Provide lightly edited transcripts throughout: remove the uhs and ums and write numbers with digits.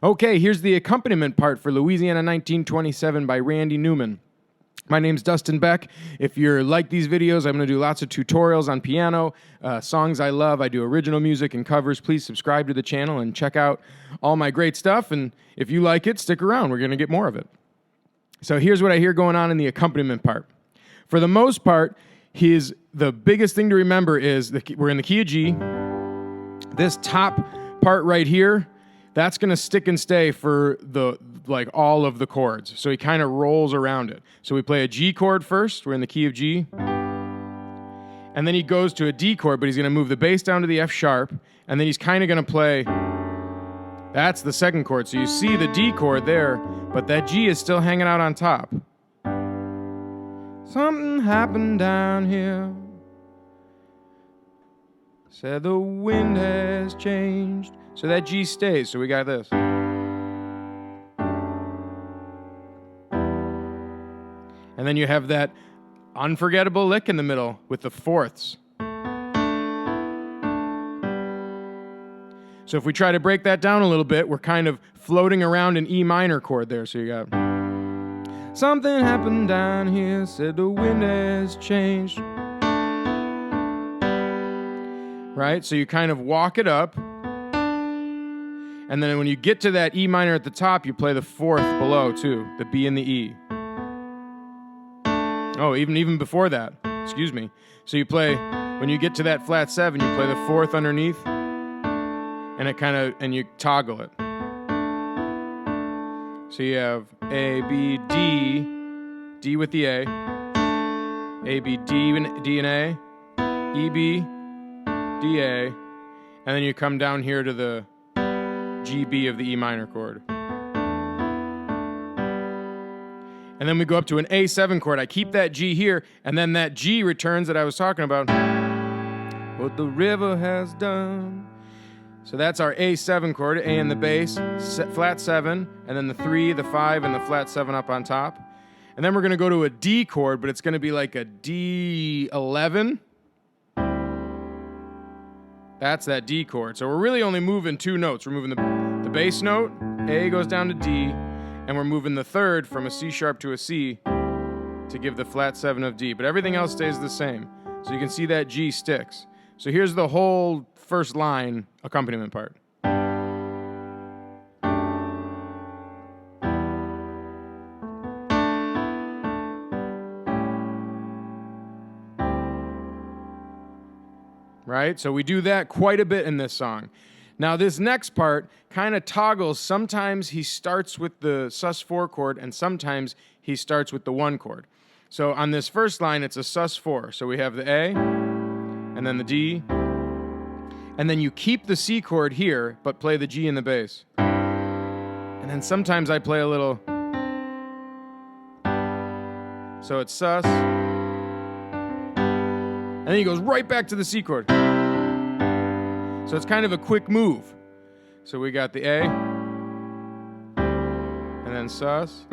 Okay, here's the accompaniment part for Louisiana 1927 by Randy Newman. My name's Dustin Beck. If you're like these videos, I'm going to do lots of tutorials on piano, songs I love. I do original music and covers. Please subscribe to the channel and check out all my great stuff. And if you like it, stick around. We're going to get more of it. So here's what I hear going on in the accompaniment part. For the most part, the biggest thing to remember is we're in the key of G. This top part right here, that's going to stick and stay for all of the chords. So he kind of rolls around it. So we play a G chord first. We're in the key of G. And then he goes to a D chord, but he's going to move the bass down to the F sharp. And then he's kind of going to play, that's the second chord. So you see the D chord there, but that G is still hanging out on top. Something happened down here. Said the wind has changed. So that G stays. So we got this. And then you have that unforgettable lick in the middle with the fourths. So if we try to break that down a little bit, we're kind of floating around an E minor chord there. So you got something happened down here, said the wind has changed. Right? So you kind of walk it up. And then when you get to that E minor at the top, you play the fourth below too, the B and the E. Oh, even before that, excuse me. So you play, when you get to that flat 7, you play the fourth underneath, and you toggle it. So you have A, B, D, D with the A, B, D and A, E, B, D, A, and then you come down here to the G, B of the E minor chord. And then we go up to an A7 chord. I keep that G here, and then that G returns that I was talking about. What the river has done. So that's our A7 chord, A in the bass, flat 7, and then the 3, the 5, and the flat 7 up on top. And then we're going to go to a D chord, but it's going to be like a D11. That's that D chord. So we're really only moving 2 notes. We're moving the bass note, A goes down to D, and we're moving the third from a C sharp to a C to give the flat 7 of D. But everything else stays the same. So you can see that G sticks. So here's the whole first line accompaniment part. Right? So we do that quite a bit in this song. Now this next part kind of toggles. Sometimes he starts with the sus4 chord, and sometimes he starts with the 1 chord. So on this first line, it's a sus4. So we have the A, and then the D, and then you keep the C chord here, but play the G in the bass. And then sometimes I play a little, so it's sus, and then he goes right back to the C chord. So it's kind of a quick move. So we got the A, and then sus,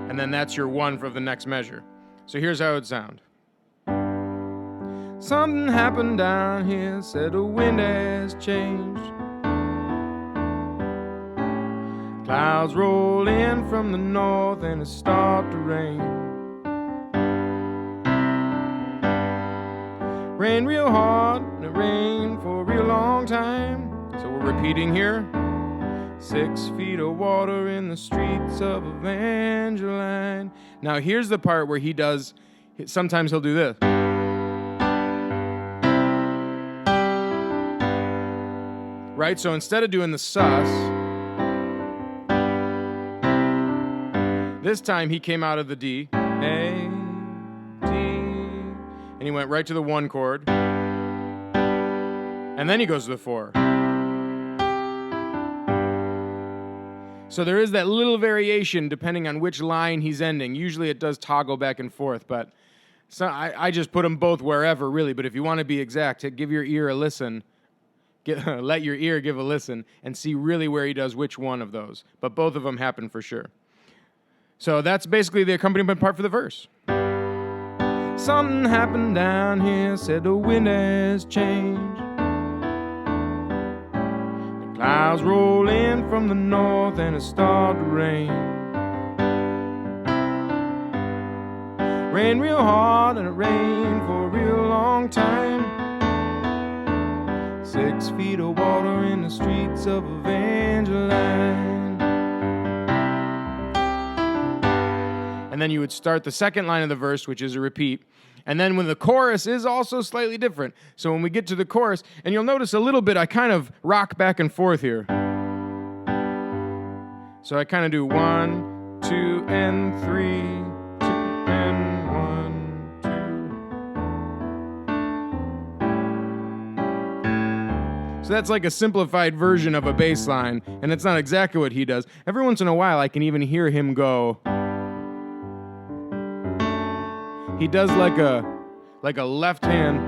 and then that's your 1 for the next measure. So here's how it would sound. Something happened down here, said the wind has changed. Clouds roll in from the north and it started to rain. Rain real hard, and it rained for a real long time. So we're repeating here. 6 feet of water in the streets of Evangeline. Now here's the part where he does, sometimes he'll do this. Right, so instead of doing the sus, this time he came out of the D, A, and he went right to the 1 chord, and then he goes to the 4. So there is that little variation depending on which line he's ending. Usually it does toggle back and forth, but I just put them both wherever, really. But if you want to be exact, give your ear a listen. Let your ear give a listen and see really where he does which one of those. But both of them happen for sure. So that's basically the accompaniment part for the verse. Something happened down here, said the wind has changed. Clouds roll in from the north and it started to rain. Rain real hard and it rained for a real long time. 6 feet of water in the streets of Evangeline. And then you would start the second line of the verse, which is a repeat. And then when the chorus is also slightly different. So when we get to the chorus, and you'll notice a little bit, I kind of rock back and forth here. So I kind of do 1, 2, and 3, 2, and 1, 2. So that's like a simplified version of a bass line, and it's not exactly what he does. Every once in a while, I can even hear him go. He does like a left hand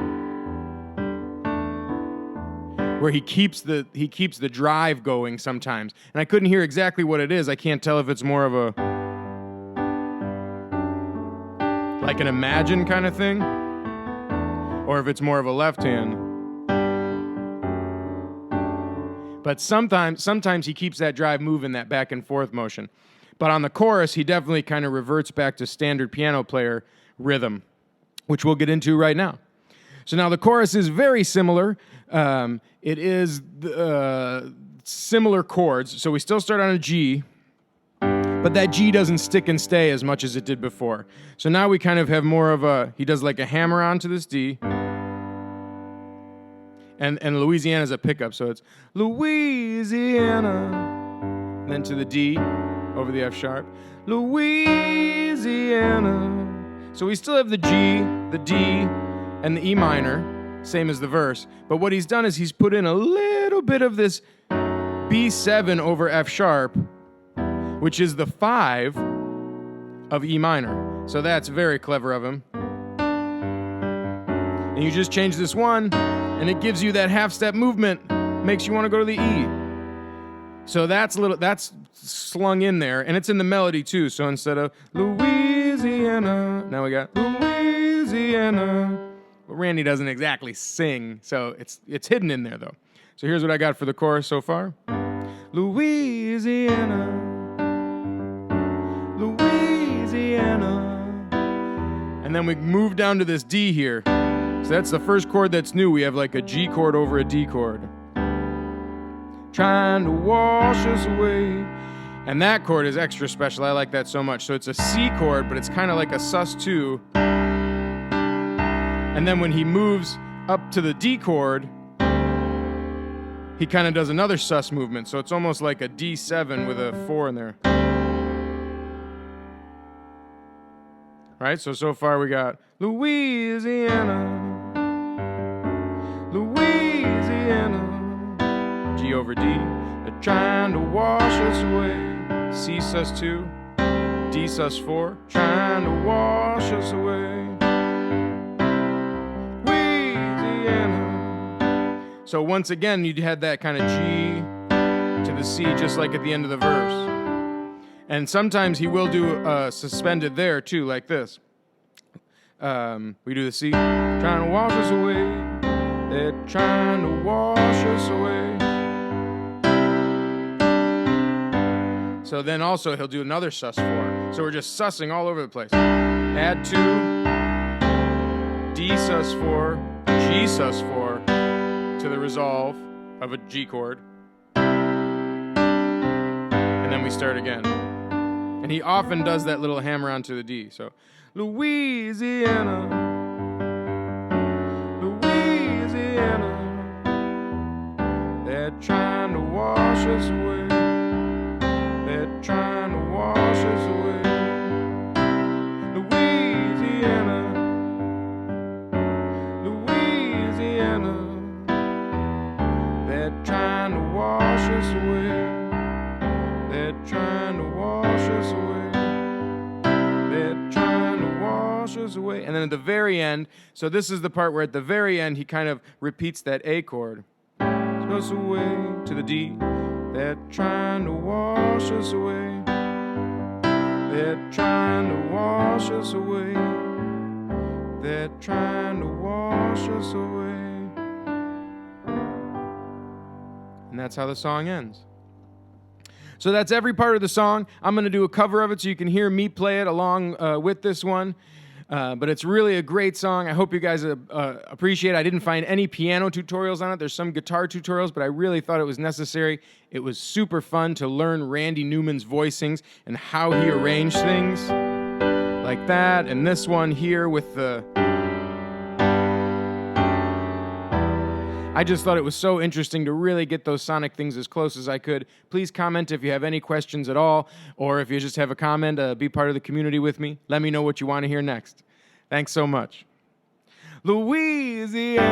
where he keeps the drive going sometimes. And I couldn't hear exactly what it is. I can't tell if it's more of a like an Imagine kind of thing or if it's more of a left hand. But sometimes he keeps that drive moving, that back and forth motion. But on the chorus, he definitely kind of reverts back to standard piano player rhythm, which we'll get into right now. So now the chorus is very similar. It is similar chords. So we still start on a G, but that G doesn't stick and stay as much as it did before. So now we kind of have more of he does like a hammer on to this D. And Louisiana is a pickup, so it's Louisiana. And then to the D over the F sharp. Louisiana. So we still have the G, the D, and the E minor, same as the verse. But what he's done is he's put in a little bit of this B7 over F sharp, which is the 5 of E minor. So that's very clever of him. And you just change this 1, and it gives you that half-step movement, makes you want to go to the E. So that's slung in there, and it's in the melody too. So instead of Louisiana, now we got Louisiana. But Randy doesn't exactly sing, so it's hidden in there though. So here's what I got for the chorus so far. Louisiana, Louisiana. And then we move down to this D here. So that's the first chord that's new. We have like a G chord over a D chord. Trying to wash us away. And that chord is extra special. I like that so much. So it's a C chord, but it's kind of like a sus2. And then when he moves up to the D chord, he kind of does another sus movement. So it's almost like a D7 with a 4 in there. All right, so far we got Louisiana, Louisiana. G over D, they're trying to wash us away. C sus2, D sus4, trying to wash us away. Louisiana. So once again, you had that kind of G to the C, just like at the end of the verse. And sometimes he will do suspended there too, like this. We do the C, trying to wash us away. They're trying to wash us away. So then also he'll do another sus4. So we're just sussing all over the place. Add 2, D sus4, G sus4 to the resolve of a G chord. And then we start again. And he often does that little hammer onto the D. So Louisiana, Louisiana, they're trying to wash us away. They're trying to wash us away. Louisiana, Louisiana, they're trying to wash us away. They're trying to wash us away. They're trying to wash us away. And then at the very end, so this is the part where at the very end he kind of repeats that A chord. Us away to the D. They're trying to wash us away. They're trying to wash us away. They're trying to wash us away. And that's how the song ends. So that's every part of the song. I'm going to do a cover of it so you can hear me play it along with this one. But it's really a great song. I hope you guys appreciate it. I didn't find any piano tutorials on it. There's some guitar tutorials, but I really thought it was necessary. It was super fun to learn Randy Newman's voicings and how he arranged things like that. And this one here with the... I just thought it was so interesting to really get those sonic things as close as I could. Please comment if you have any questions at all, or if you just have a comment, be part of the community with me. Let me know what you want to hear next. Thanks so much. Louisiana,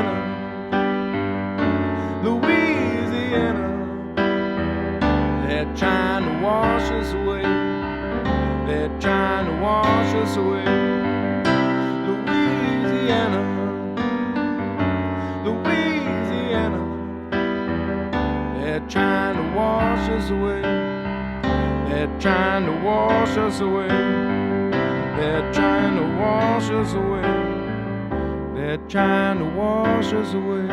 Louisiana, they're trying to wash us away. They're trying to wash us away. Louisiana, Louisiana, they're trying to wash us away. They're trying to wash us away. They're trying to wash us away. They're trying to wash us away.